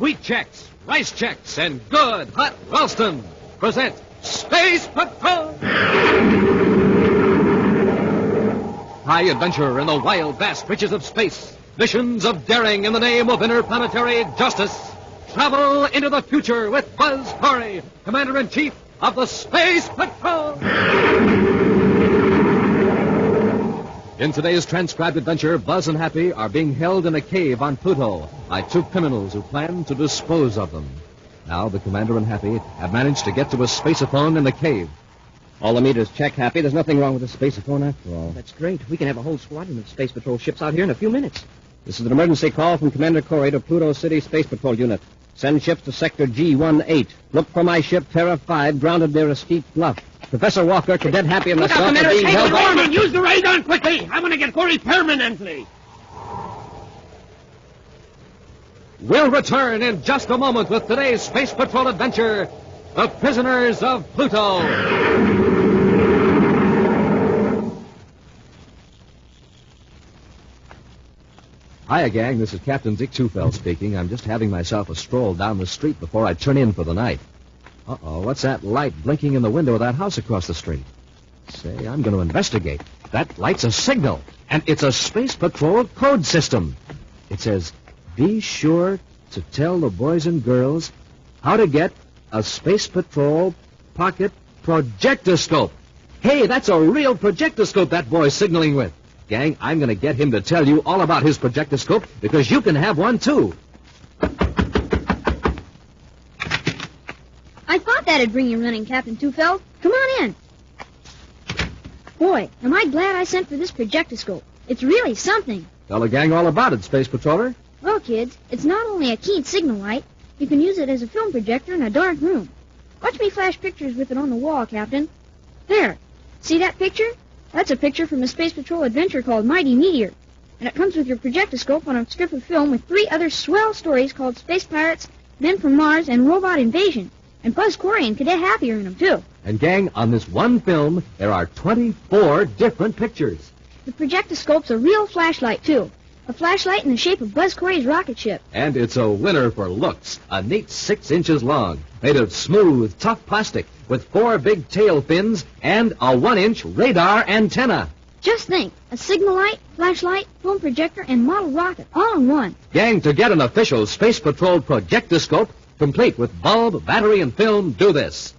Wheat Chex, Rice Chex, and good hot Ralston present Space Patrol! High adventure in the wild, vast reaches of space. Missions of daring in the name of interplanetary justice. Travel into the future with Buzz Corry, Commander-in-Chief of the Space Patrol! In today's transcribed adventure, Buzz and Happy are being held in a cave on Pluto by two criminals who plan to dispose of them. Now the Commander and Happy have managed to get to a spaceophone in the cave. All the meters check, Happy. There's nothing wrong with the spaceophone after all. That's great. We can have a whole squadron of Space Patrol ships out here in a few minutes. This is an emergency call from Commander Corry to Pluto City Space Patrol Unit. Send ships to Sector G-18. Look for my ship, Terra 5, grounded near a steep bluff. Professor Walker, Cadet Happy, and myself are being held by... Foreman, use the radar quickly! I want to get Corry permanently! We'll return in just a moment with today's Space Patrol adventure, The Prisoners of Pluto. Hiya, gang. This is Captain Dick Tufeld speaking. I'm just having myself a stroll down the street before I turn in for the night. Uh-oh, what's that light blinking in the window of that house across the street? Say, I'm going to investigate. That light's a signal, and it's a Space Patrol code system. It says, be sure to tell the boys and girls how to get a Space Patrol pocket projectoscope. Hey, that's a real projectoscope that boy's signaling with. Gang, I'm going to get him to tell you all about his projectoscope because you can have one, too. I thought that'd bring you running, Captain Tufeld. Come on in. Boy, am I glad I sent for this projectoscope. It's really something. Tell the gang all about it, Space Patroller. Well, kids, it's not only a keyed signal light. You can use it as a film projector in a dark room. Watch me flash pictures with it on the wall, Captain. There. See that picture? That's a picture from a Space Patrol adventure called Mighty Meteor. And it comes with your projectoscope on a strip of film with 3 other swell stories called Space Pirates, Men from Mars, and Robot Invasion. And Buzz Corry and Cadet Happy are in them, too. And, gang, on this one film, there are 24 different pictures. The projectoscope's a real flashlight, too. A flashlight in the shape of Buzz Corry's rocket ship. And it's a winner for looks. A neat 6 inches long, made of smooth, tough plastic, with 4 big tail fins and a 1-inch radar antenna. Just think, a signal light, flashlight, film projector, and model rocket, all in one. Gang, to get an official Space Patrol projectoscope, complete with bulb, battery, and film, do this.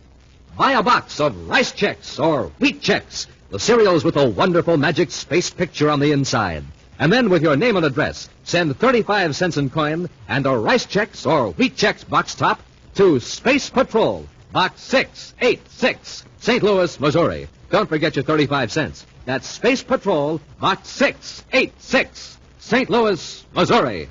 Buy a box of Rice Chex or Wheat Chex, the cereals with a wonderful magic space picture on the inside. And then with your name and address, send 35 cents in coin and a Rice Chex or Wheat Chex box top to Space Patrol, Box 686, St. Louis, Missouri. Don't forget your 35 cents. That's Space Patrol, Box 686, St. Louis, Missouri.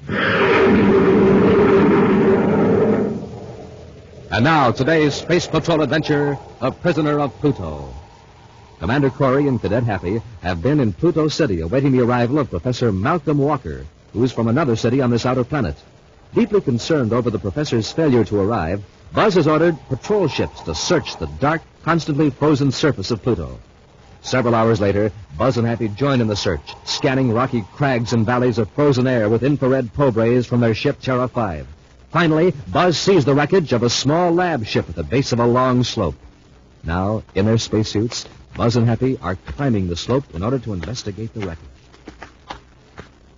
And now, today's Space Patrol adventure, A Prisoner of Pluto. Commander Corry and Cadet Happy have been in Pluto City awaiting the arrival of Professor Malcolm Walker, who's from another city on this outer planet. Deeply concerned over the professor's failure to arrive, Buzz has ordered patrol ships to search the dark, constantly frozen surface of Pluto. Several hours later, Buzz and Happy join in the search, scanning rocky crags and valleys of frozen air with infrared probe rays from their ship Terra 5. Finally, Buzz sees the wreckage of a small lab ship at the base of a long slope. Now, in their spacesuits, Buzz and Happy are climbing the slope in order to investigate the wreckage.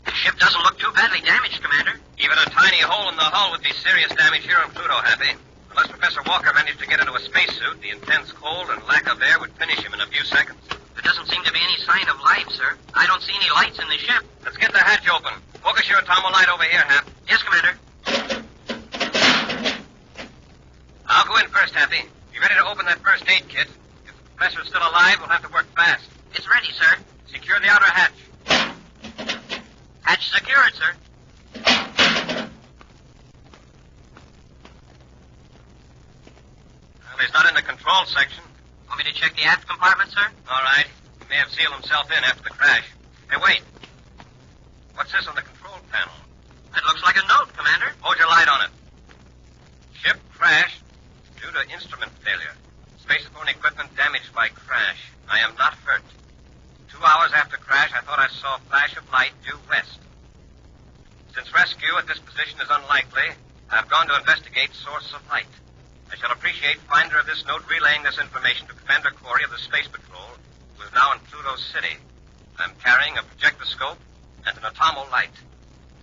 The ship doesn't look too badly damaged, Commander. Even a tiny hole in the hull would be serious damage here on Pluto, Happy. Unless Professor Walker managed to get into a spacesuit, the intense cold and lack of air would finish him in a few seconds. There doesn't seem to be any sign of life, sir. I don't see any lights in the ship. Let's get the hatch open. Focus your light over here, Hap. Yes, Commander. I'll go in first, Happy. Be ready to open that first aid kit. If the professor's still alive, we'll have to work fast. It's ready, sir. Secure the outer hatch. Hatch secured, sir. Well, he's not in the control section. Want me to check the aft compartment, sir? All right. He may have sealed himself in after the crash. Hey, wait. What's this on the control panel? That looks like a note, Commander. Hold your light on it. Ship crashed due to instrument failure. Spacephone equipment damaged by crash. I am not hurt. 2 hours after crash, I thought I saw a flash of light due west. Since rescue at this position is unlikely, I've gone to investigate source of light. I shall appreciate finder of this note relaying this information to Commander Corry of the Space Patrol, who is now in Pluto City. I'm carrying a projectoscope and an atomo light.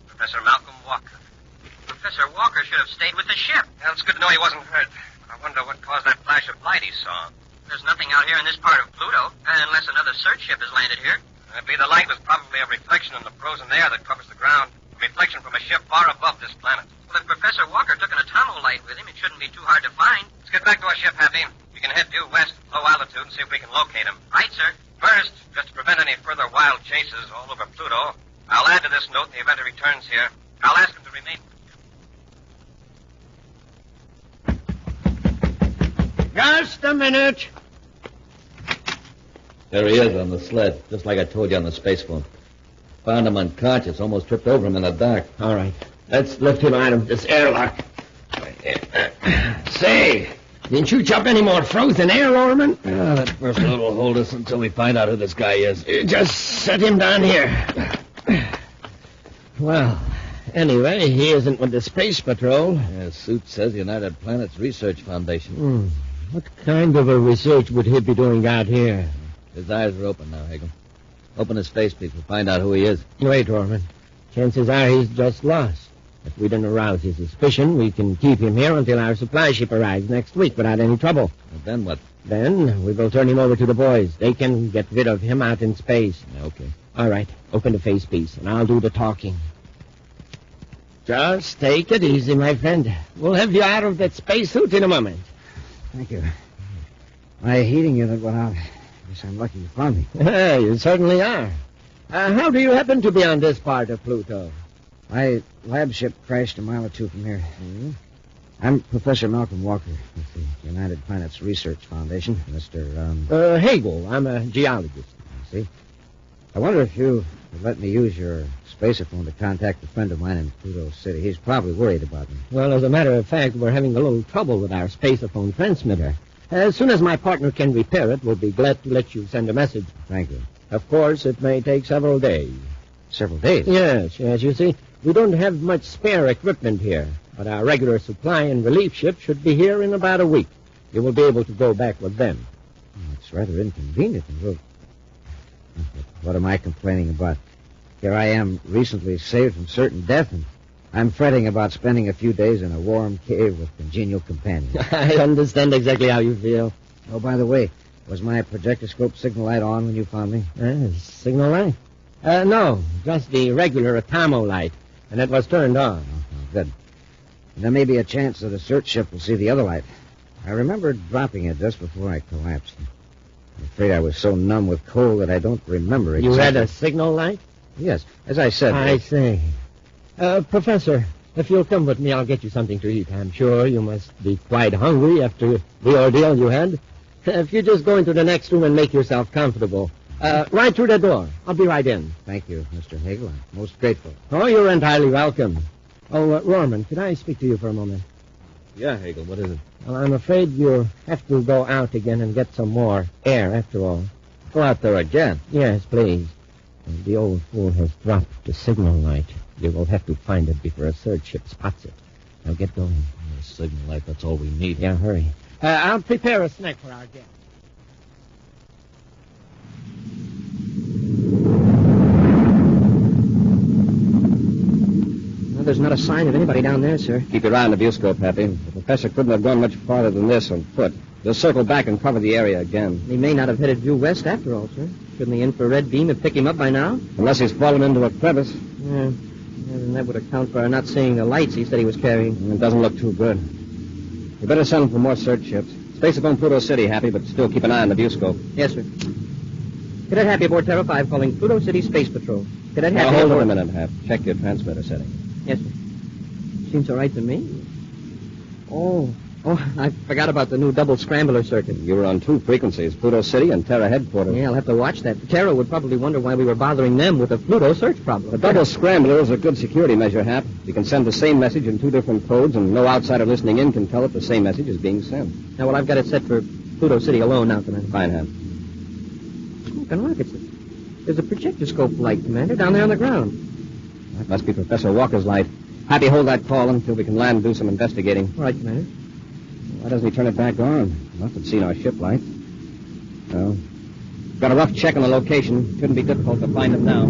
Professor Malcolm Walker. Professor Walker should have stayed with the ship. Well, it's good to know he wasn't hurt. I wonder what caused that flash of light he saw. There's nothing out here in this part of Pluto, unless another search ship has landed here. I believe the light was probably a reflection in the frozen air that covers the ground. A reflection from a ship far above this planet. Well, if Professor Walker took an atomo light with him, it shouldn't be too hard to find. Let's get back to our ship, Happy. We can head due west, low altitude, and see if we can locate him. Right, sir. First, just to prevent any further wild chases all over Pluto, I'll add to this note in the event he returns here. I'll ask him to remain. Just a minute. There he is on the sled, just like I told you on the space phone. Found him unconscious, almost tripped over him in the dark. All right. Let's lift him out of this airlock. Say, didn't you chop any more frozen air, Orman? Oh, that first load will hold us until we find out who this guy is. Just set him down here. Well, anyway, he isn't with the Space Patrol. His suit says United Planets Research Foundation. What kind of a research would he be doing out here? His eyes are open now, Hagel. Open his face, please. We'll find out who he is. Wait, Orman. Chances are he's just lost. If we don't arouse his suspicion, we can keep him here until our supply ship arrives next week without any trouble. And then what? Then we will turn him over to the boys. They can get rid of him out in space. Okay. All right. Open the face piece, and I'll do the talking. Just take it easy, my friend. We'll have you out of that spacesuit in a moment. Thank you. My heating unit went out. Guess I'm lucky you found me. You certainly are. How do you happen to be on this part of Pluto? My lab ship crashed a mile or two from here. Mm-hmm. I'm Professor Malcolm Walker with the United Planets Research Foundation. Mr. Hagel. I'm a geologist. I see. I wonder if you would let me use your spaceophone to contact a friend of mine in Pluto City. He's probably worried about me. Well, as a matter of fact, we're having a little trouble with our spaceophone transmitter. As soon as my partner can repair it, we'll be glad to let you send a message. Thank you. Of course, it may take several days. Several days? Yes. You see, we don't have much spare equipment here, but our regular supply and relief ship should be here in about a week. You will be able to go back with them. It's rather inconvenient. What am I complaining about? Here I am, recently saved from certain death, and I'm fretting about spending a few days in a warm cave with congenial companions. I understand exactly how you feel. Oh, by the way, was my projectoscope signal light on when you found me? Signal light? No, just the regular atomo light, and it was turned on. Oh, good. And there may be a chance that a search ship will see the other light. I remember dropping it just before I collapsed. I'm afraid I was so numb with cold that I don't remember exactly. You had a signal light? Yes, as I said. I see. Professor, if you'll come with me, I'll get you something to eat. I'm sure you must be quite hungry after the ordeal you had. If you just go into the next room and make yourself comfortable. Right through the door. I'll be right in. Thank you, Mr. Hagel. I'm most grateful. Oh, you're entirely welcome. Oh, Rorman, could I speak to you for a moment? Yeah, Hagel, what is it? Well, I'm afraid you'll have to go out again and get some more air, after all. Go out there again? Yes, please. The old fool has dropped the signal light. You will have to find it before a search ship spots it. Now get going. The signal light, that's all we need. Yeah, hurry. I'll prepare a snack for our guest. Well, there's not a sign of anybody down there, sir. Keep your eye on the viewscope, Happy. The professor couldn't have gone much farther than this on foot. We'll circle back and cover the area again. He may not have headed due west after all, sir. Shouldn't the infrared beam have picked him up by now? Unless he's fallen into a crevice. Yeah. And that would account for our not seeing the lights he said he was carrying. It doesn't look too good. You better send for more search ships. Spaceophone Pluto City, Happy, but still keep an eye on the viewscope. Yes, sir. Cadet Happy aboard Terra 5 calling Pluto City Space Patrol. Cadet Happy Hold aboard... on a minute, Hap. Check your transmitter setting. Yes, sir. Seems all right to me. Oh, I forgot about the new double scrambler circuit. You were on two frequencies, Pluto City and Terra headquarters. Yeah, I'll have to watch that. Terra would probably wonder why we were bothering them with a Pluto search problem. The double scrambler is a good security measure, Hap. You can send the same message in two different codes, and no outsider listening in can tell if the same message is being sent. Now, well, I've got it set for Pluto City alone now, Commander. Fine, Hap. Smoking rockets. There's a projectoscope light, Commander, down there on the ground. That must be Professor Walker's light. Happy, hold that call until we can land and do some investigating. All right, Commander. Why doesn't he turn it back on? Must have seen our ship lights. Well, got a rough check on the location. Shouldn't be difficult to find him now.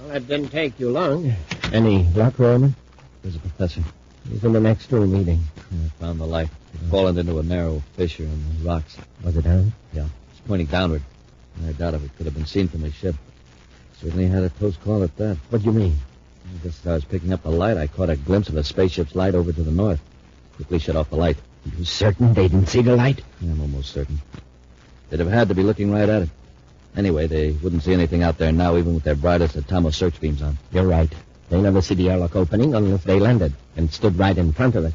Well, that didn't take you long. Any luck, Roman? There's a professor. He's in the next room eating. I found the light. It's fallen into a narrow fissure in the rocks. Was it down? Yeah, it's pointing downward. I doubt if it could have been seen from his ship. Certainly had a close call at that. What do you mean? Just as I was picking up the light, I caught a glimpse of a spaceship's light over to the north. Quickly shut off the light. You certain they didn't see the light? Yeah, I'm almost certain. They'd have had to be looking right at it. Anyway, they wouldn't see anything out there now, even with their brightest Atomo search beams on. You're right. They never see the airlock opening unless they landed and stood right in front of it.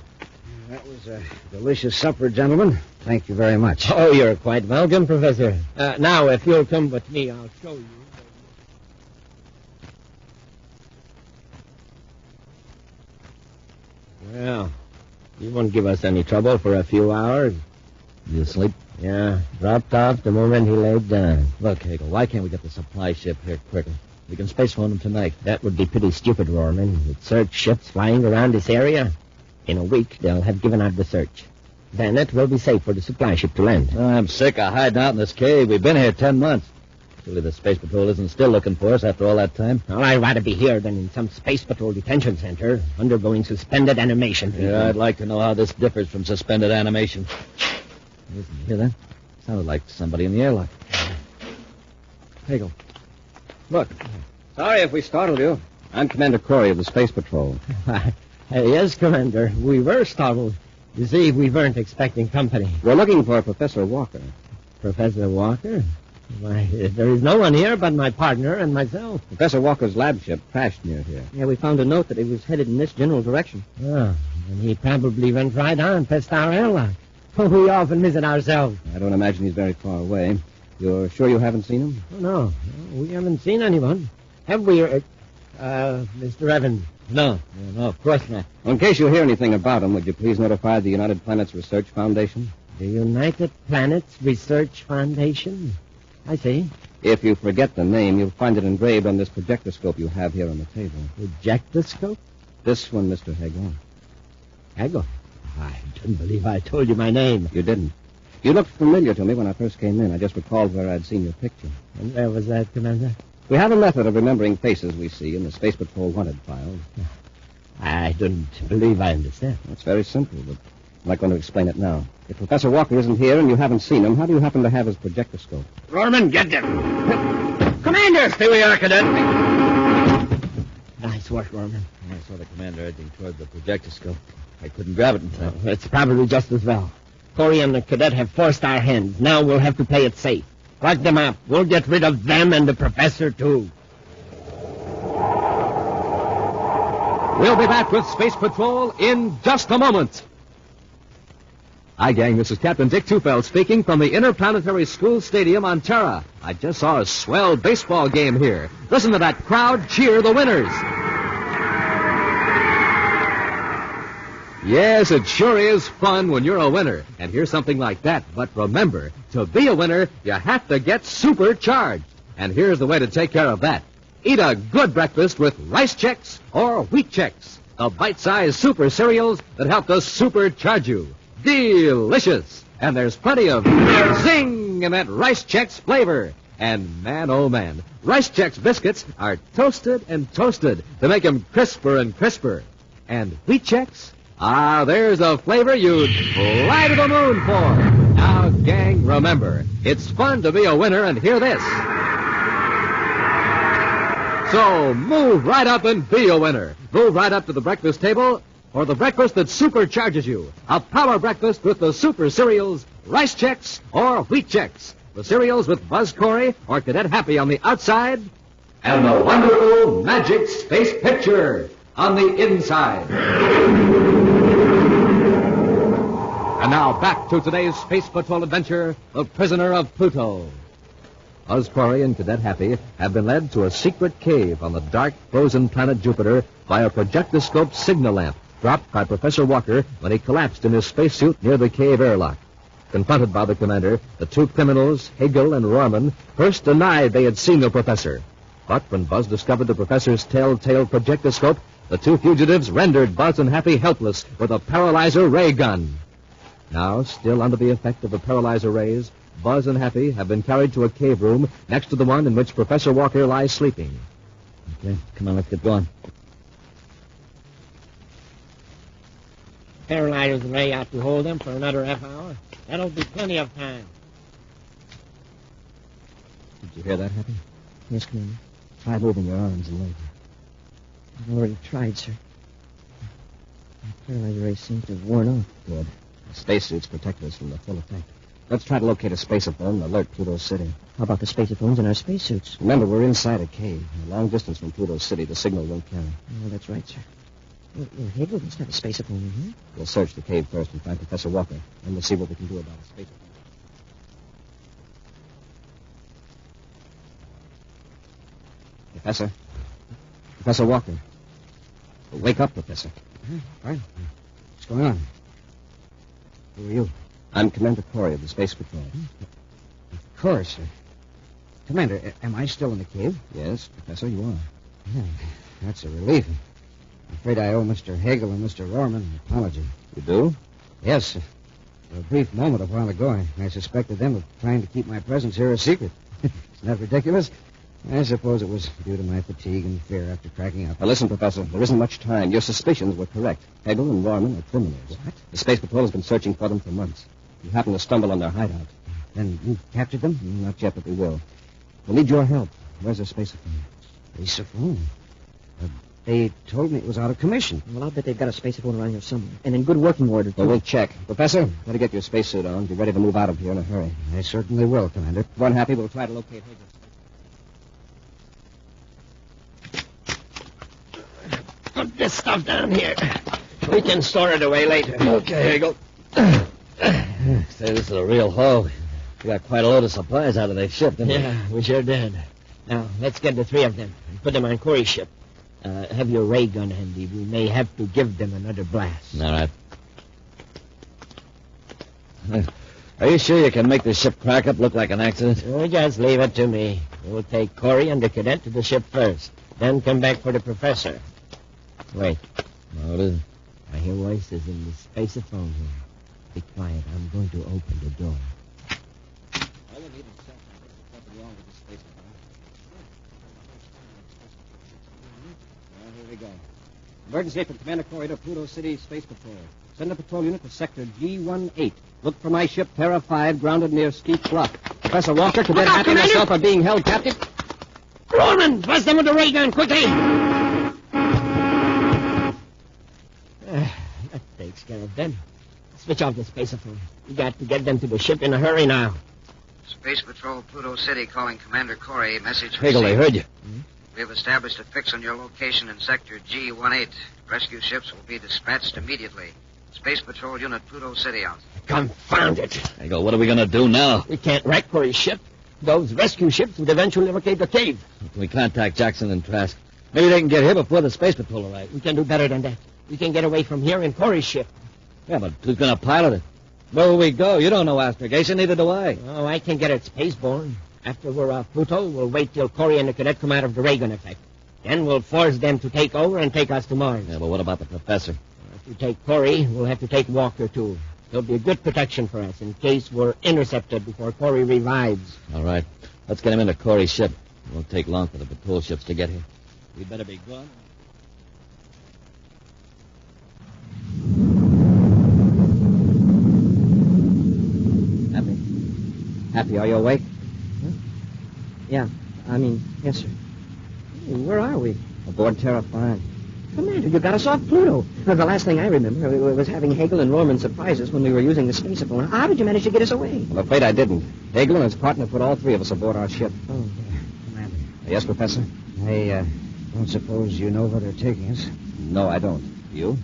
That was a delicious supper, gentlemen. Thank you very much. Oh, you're quite welcome, Professor. Now, if you'll come with me, I'll show you. Well, you won't give us any trouble for a few hours. You asleep? Yeah, dropped off the moment he laid down. Look, Hagel, why can't we get the supply ship here quicker? We can space phone him tonight. That would be pretty stupid, Rorman. With search ships flying around this area. In a week, they'll have given out the search. Then it will be safe for the supply ship to land. I'm sick of hiding out in this cave. We've been here 10 months. Surely the Space Patrol isn't still looking for us after all that time. Well, I'd rather be here than in some Space Patrol detention center, undergoing suspended animation. Yeah, I'd like to know how this differs from suspended animation. Listen, you hear that? Sounded like somebody in the airlock. Hagel, Look, sorry if we startled you. I'm Commander Corry of the Space Patrol. Yes, Commander. We were startled. You see, we weren't expecting company. We're looking for Professor Walker. Professor Walker? Why, there is no one here but my partner and myself. Professor Walker's lab ship crashed near here. Yeah, we found a note that it was headed in this general direction. Oh, and he probably went right on past our airlock. Oh, we often miss it ourselves. I don't imagine he's very far away. You're sure you haven't seen him? Oh, no, we haven't seen anyone. Have we, Mr. Evans? No, of course not. Well, in case you hear anything about him, would you please notify the United Planets Research Foundation? The United Planets Research Foundation? I see. If you forget the name, you'll find it engraved on this projectoscope you have here on the table. Projectoscope? This one, Mr. Hagel. Hagel? I don't believe I told you my name. You didn't. You looked familiar to me when I first came in. I just recalled where I'd seen your picture. And where was that, Commander? We have a method of remembering faces we see in the Space Patrol wanted file. I don't believe I understand. It's very simple, but I'm not going to explain it now. If Professor Walker isn't here and you haven't seen him, how do you happen to have his projectoscope? Rorman, get them. Commander! Here we are, Cadet. Nice work, Rorman. I saw the commander edging toward the projectoscope. I couldn't grab it in time. It's probably just as well. Corry and the cadet have forced our hands. Now we'll have to play it safe. Lock them up. We'll get rid of them and the professor, too. We'll be back with Space Patrol in just a moment. Hi, gang. This is Captain Dick Tufeld speaking from the Interplanetary School Stadium on Terra. I just saw a swell baseball game here. Listen to that crowd cheer the winners. Yes, it sure is fun when you're a winner and hear something like that. But remember, to be a winner, you have to get supercharged. And here's the way to take care of that. Eat a good breakfast with Rice Chex or Wheat Chex, the bite-sized super cereals that help to supercharge you. Delicious. And there's plenty of zing in that Rice Chex flavor. And man, oh man, Rice Chex biscuits are toasted and toasted to make them crisper and crisper. And Wheat Chex? Ah, there's a flavor you'd fly to the moon for. Now, gang, remember, it's fun to be a winner, and hear this. So move right up and be a winner. Move right up to the breakfast table for the breakfast that supercharges you. A power breakfast with the super cereals, Rice Chex or Wheat Chex. The cereals with Buzz Corry or Cadet Happy on the outside, and the wonderful magic space picture on the inside. And now back to today's Space Patrol adventure, The Prisoner of Pluto. Buzz Corry and Cadet Happy have been led to a secret cave on the dark, frozen planet Jupiter by a projectoscope signal lamp dropped by Professor Walker when he collapsed in his spacesuit near the cave airlock. Confronted by the commander, the two criminals, Hegel and Rorman, first denied they had seen the professor. But when Buzz discovered the professor's telltale projectoscope, the two fugitives rendered Buzz and Happy helpless with a paralyzer ray gun. Now, still under the effect of the paralyzer rays, Buzz and Happy have been carried to a cave room next to the one in which Professor Walker lies sleeping. Okay, come on, let's get going. Paralyzer's ray out to hold them for another half hour. That'll be plenty of time. Did you hear that, Happy? Yes, Commander. Try moving your arms and legs. I've already tried, sir. The paralyzer ray seems to have worn off. Good. The spacesuits protect us from the full effect. Let's try to locate a spaceophone and alert Pluto City. How about the spacephones in our spacesuits? Remember, we're inside a cave. A long distance from Pluto City. The signal won't carry. Oh, that's right, sir. Well, Hegel must have a spacephone in here. We'll search the cave first and find Professor Walker. Then we'll see what we can do about a spaceophone. Professor? Professor Walker. Wake up, Professor. What? What's going on? Who are you? I'm Commander Corry of the Space Patrol. Of course. Commander, am I still in the cave? Yes, Professor, you are. Yeah, that's a relief. I'm afraid I owe Mr. Hegel and Mr. Rorman an apology. You do? Yes. For a brief moment a while ago, I suspected them of trying to keep my presence here a secret. Isn't that ridiculous? I suppose it was due to my fatigue and fear after cracking up. Now, listen, Professor. There isn't much time. Your suspicions were correct. Hegel and Rorman are criminals. What? The Space Patrol has been searching for them for months. You happened to stumble on their hideout. Then you captured them? Not yet, but we will. We'll need your help. Where's their spaceophone? Spaceophone? They told me it was out of commission. Well, I'll bet they've got a spacephone around here somewhere. And in good working order, too. Well, we'll check. Professor, better get your spacesuit on. Be ready to move out of here in a hurry. I certainly will, Commander. Come on, Happy. We'll try to locate Hegel. Put this stuff down here. We can store it away later. Okay, Hegel. Say, this is a real haul. We got quite a load of supplies out of their ship, didn't we? Yeah, we sure did. Now, let's get the three of them and put them on Corey's ship. Have your ray gun handy. We may have to give them another blast. All right. Are you sure you can make the ship crack up look like an accident? Oh, just leave it to me. We'll take Corey and the cadet to the ship first. Then come back for the professor. Wait. What is it? I hear voices in the spaceophone here. Be quiet. I'm going to open the door. I wouldn't even check. There's nothing wrong with the spaceophone. Well, here we go. Emergency from Commander Corry to Pluto City Space Patrol. Send a patrol unit to Sector G18. Look for my ship, Terra 5, grounded near Steep Bluff. Professor Walker, Cadet Happy, and myself are being held captive. Roman, bust them with the ray gun, quickly! That takes care of them. Switch off the spaceophone. We got to get them to the ship in a hurry now. Space Patrol, Pluto City, calling Commander Corry. Message Hegel, I received. heard you. We have established a fix on your location in Sector G18. Rescue ships will be dispatched immediately. Space Patrol Unit, Pluto City out. Confound it. Hegel, what are we going to do now? We can't wreck Corey's ship. Those rescue ships would eventually locate the cave. We contact Jackson and Trask. Maybe they can get here before the Space Patrol arrives. We can do better than that. We can get away from here in Corey's ship. Yeah, but who's going to pilot it? Where will we go? You don't know astrogation, neither do I. Oh, I can get it spaceborne. After we're off Pluto, we'll wait till Corey and the cadet come out of the ray gun effect. Then we'll force them to take over and take us to Mars. Yeah, but what about the professor? If we take Corey, we'll have to take Walker, too. There'll be a good protection for us in case we're intercepted before Corey revives. All right. Let's get him into Corey's ship. It won't take long for the patrol ships to get here. We'd better be gone. Happy, are you awake? Huh? Yeah, yes, sir. Hey, where are we? Aboard Terra 5. Commander, you got us off Pluto. Well, the last thing I remember was having Hegel and Rorman surprise us when we were using the spaceophone. How did you manage to get us away? I'm afraid I didn't. Hegel and his partner put all three of us aboard our ship. Oh, dear. Commander. Yes, Professor? I don't suppose you know where they're taking us. No, I don't. You?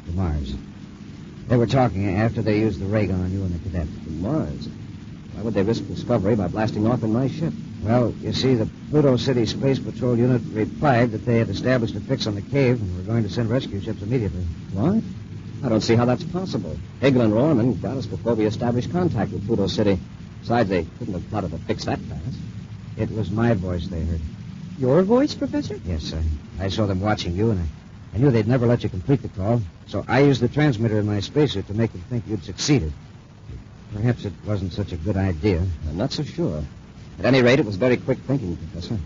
To Mars. They were talking after they used the ray gun on you and the cadet. To Mars? Why would they risk discovery by blasting off in my ship? Well, you see, the Pluto City Space Patrol unit replied that they had established a fix on the cave and were going to send rescue ships immediately. What? I don't see how that's possible. Hegel and Rorman got us before we established contact with Pluto City. Besides, they couldn't have plotted to fix that fast. It was my voice they heard. Your voice, Professor? Yes, sir. I saw them watching you, and I knew they'd never let you complete the call. So I used the transmitter in my spacesuit to make them think you'd succeeded. Perhaps it wasn't such a good idea. I'm not so sure. At any rate, it was very quick thinking, Professor.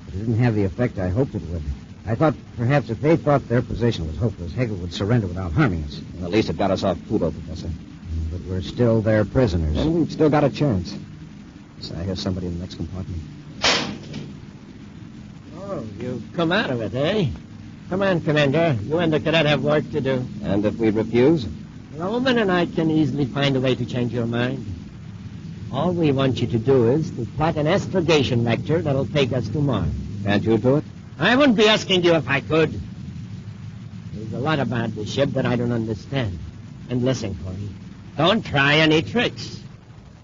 But it didn't have the effect I hoped it would. I thought perhaps if they thought their position was hopeless, Hegel would surrender without harming us. Well, at least it got us off Pluto, Professor. But we're still their prisoners. And we've still got a chance. So I hear somebody in the next compartment. Oh, you've come out of it, eh? Come on, Commander. You and the cadet have work to do. And if we refuse? Roman and I can easily find a way to change your mind. All we want you to do is to plot an astrogation vector that'll take us to Mars. Can't you do it? I wouldn't be asking you if I could. There's a lot about the ship that I don't understand. And listen, Corey, don't try any tricks.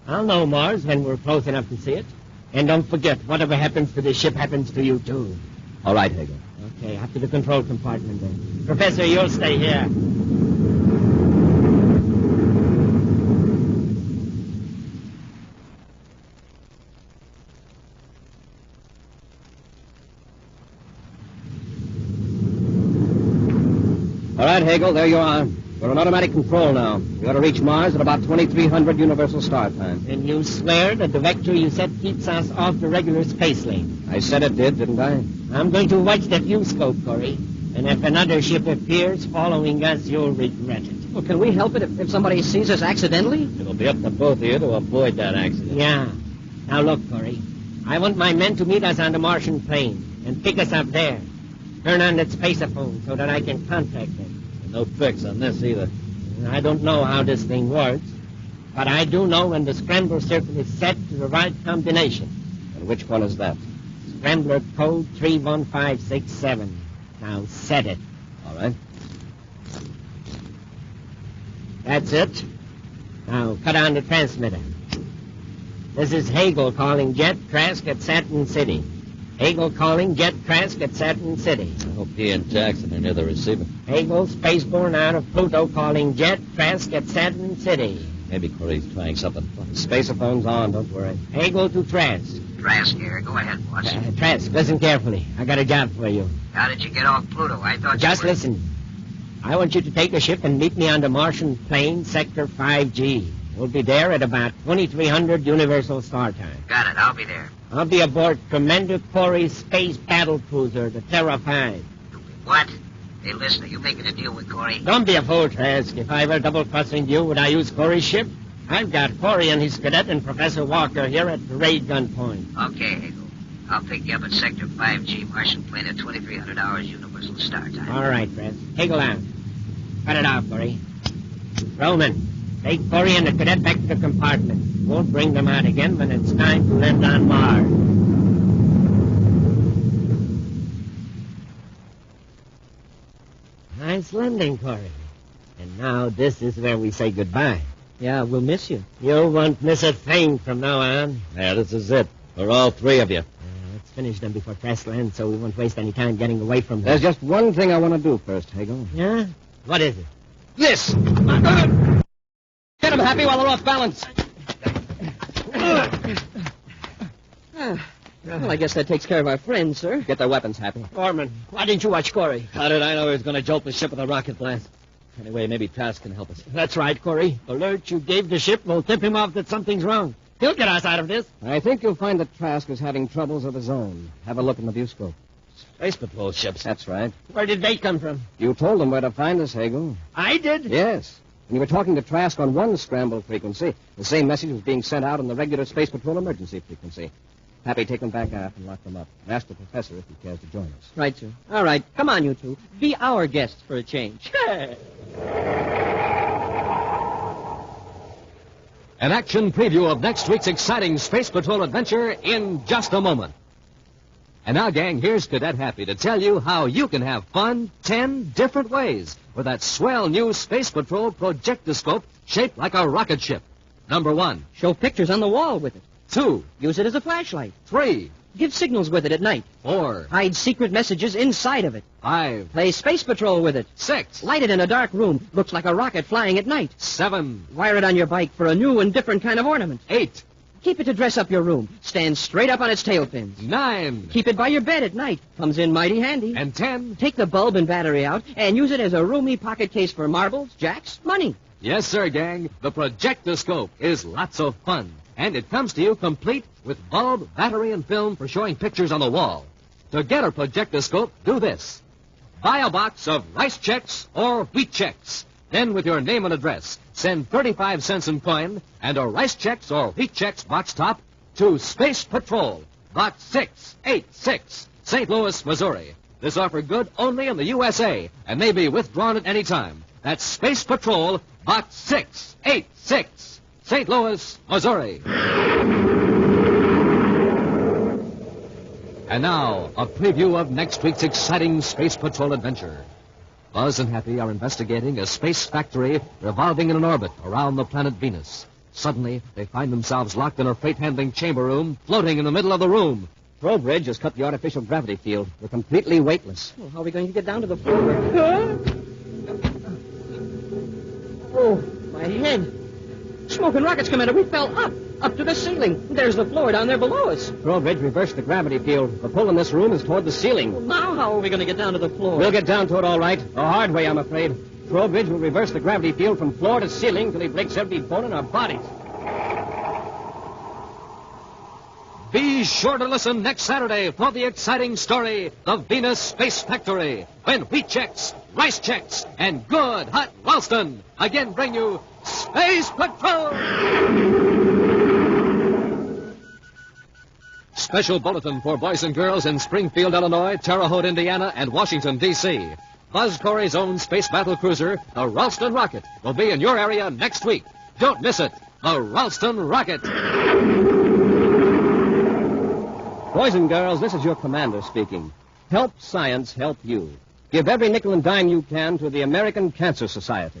I'll know Mars when we're close enough to see it. And don't forget, whatever happens to the ship happens to you, too. All right, Hegel. Okay, up to the control compartment, then. Professor, you'll stay here. All right, Hegel, there you are. We're on automatic control now. We ought to reach Mars at about 2300 Universal Star Time. And you swear that the vector you set keeps us off the regular space lane? I said it did, didn't I? I'm going to watch that viewscope, Corey. And if another ship appears following us, you'll regret it. Well, can we help it if somebody sees us accidentally? It'll be up to both of you to avoid that accident. Yeah. Now look, Corey. I want my men to meet us on the Martian plane and pick us up there. Turn on that spaceophone so that I can contact them. No fix on this either. I don't know how this thing works, but I do know when the scrambler circle is set to the right combination. And which one is that? Scrambler code 31567. Now set it. All right. That's it. Now cut on the transmitter. This is Hegel calling Jet Trask at Saturn City. Hegel calling Jet Trask at Saturn City. I hope he and Jackson are near the receiver. Hegel, spaceborne out of Pluto, calling Jet Trask at Saturn City. Maybe Corey's trying something funny. Spacephone's on, don't worry. Hegel to Trask. Trask here. Go ahead, boss. Trask, listen carefully. I got a job for you. How did you get off Pluto? I thought Just you were... listen. I want you to take a ship and meet me on the Martian plane, Sector 5G. We'll be there at about 2300 Universal Star Time. Got it. I'll be there. I'll be aboard Commander Corry's space battle cruiser, the Terra 5. What? Hey, listen, are you making a deal with Corry? Don't be a fool, Trask. If I were double-crossing you, would I use Corry's ship? I've got Corry and his cadet and Professor Walker here at raid gun point. Okay, Hegel. I'll pick you up at Sector 5G, Martian plane at 2300 hours Universal Star Time. All right, Trask. Hegel out. Cut it off, Corry. Roman, take Corry and the cadet back to the compartment. Won't bring them out again when it's time to land on Mars. Nice landing, Corry. And now this is where we say goodbye. Yeah, we'll miss you. You won't miss a thing from now on. Yeah, this is it. For all three of you. Let's finish them before Trask lands so we won't waste any time getting away from them. There's just one thing I want to do first, Hegel. Yeah? What is it? This! Get them happy while they're off balance. Well, I guess that takes care of our friends, sir. Get their weapons, Happy. Foreman, why didn't you watch Corry? How did I know he was going to jolt the ship with a rocket blast? Anyway, maybe Trask can help us. That's right, Corry. The alert you gave the ship will tip him off that something's wrong. He'll get us out of this. I think you'll find that Trask is having troubles of his own. Have a look in the viewscope. Space Patrol ships. That's right. Where did they come from? You told them where to find us, Hegel. I did? Yes. And you were talking to Trask on one scramble frequency. The same message was being sent out on the regular Space Patrol emergency frequency. Happy, take them back out and lock them up. And ask the professor if he cares to join us. Right, sir. All right. Come on, you two. Be our guests for a change. An action preview of next week's exciting Space Patrol adventure in just a moment. And now, gang, here's Cadet Happy to tell you how you can have fun 10 different ways with that swell new Space Patrol projectoscope shaped like a rocket ship. Number 1. Show pictures on the wall with it. 2. Use it as a flashlight. 3. Give signals with it at night. 4, Hide secret messages inside of it. 5, Play Space Patrol with it. 6, Light it in a dark room. Looks like a rocket flying at night. 7, Wire it on your bike for a new and different kind of ornament. 8, Keep it to dress up your room. Stand straight up on its tail fins. 9, Keep it by your bed at night. Comes in mighty handy. and 10. Take the bulb and battery out and use it as a roomy pocket case for marbles, jacks, money. Yes, sir, gang. The projectoscope is lots of fun. And it comes to you complete with bulb, battery, and film for showing pictures on the wall. To get a projectoscope, do this. Buy a box of rice checks or wheat checks. Then, with your name and address, send 35 cents in coin and a rice checks or wheat checks box top to Space Patrol, Box 686, St. Louis, Missouri. This offer good only in the USA and may be withdrawn at any time. That's Space Patrol, Box 686, St. Louis, Missouri. And now, a preview of next week's exciting Space Patrol adventure. Buzz and Happy are investigating a space factory revolving in an orbit around the planet Venus. Suddenly, they find themselves locked in a freight-handling chamber room, floating in the middle of the room. Trowbridge has cut the artificial gravity field. We're completely weightless. Well, how are we going to get down to the floor? Oh, my head. Smoking rockets, Commander. We fell up to the ceiling. There's the floor down there below us. Trowbridge reversed the gravity field. The pull in this room is toward the ceiling. Now how are we going to get down to the floor? We'll get down to it all right. The hard way, I'm afraid. Trowbridge will reverse the gravity field from floor to ceiling till he breaks every bone in our bodies. Be sure to listen next Saturday for the exciting story, The Venus Space Factory, when wheat checks, rice checks, and good hot Ralston again bring you Space Patrol! Special bulletin for boys and girls in Springfield, Illinois, Terre Haute, Indiana, and Washington, D.C. Buzz Corry's own space battle cruiser, the Ralston Rocket, will be in your area next week. Don't miss it. The Ralston Rocket. Boys and girls, this is your commander speaking. Help science help you. Give every nickel and dime you can to the American Cancer Society.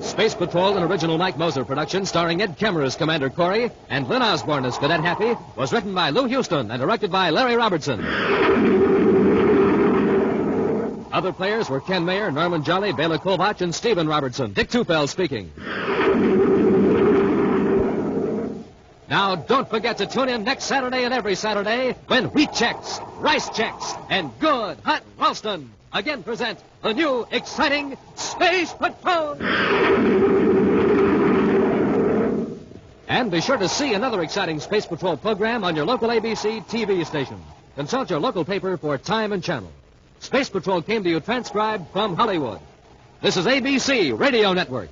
Space Patrol, an original Mike Moser production starring Ed Kemmer as Commander Corry and Lynn Osborne as Cadet Happy, was written by Lou Houston and directed by Larry Robertson. Other players were Ken Mayer, Norman Jolly, Bela Kovach, and Stephen Robertson. Dick Tufeld speaking. Now, don't forget to tune in next Saturday and every Saturday when wheat checks, rice checks, and good hot Ralston again present the new exciting Space Patrol. And be sure to see another exciting Space Patrol program on your local ABC TV station. Consult your local paper for time and channel. Space Patrol came to you transcribed from Hollywood. This is ABC Radio Network.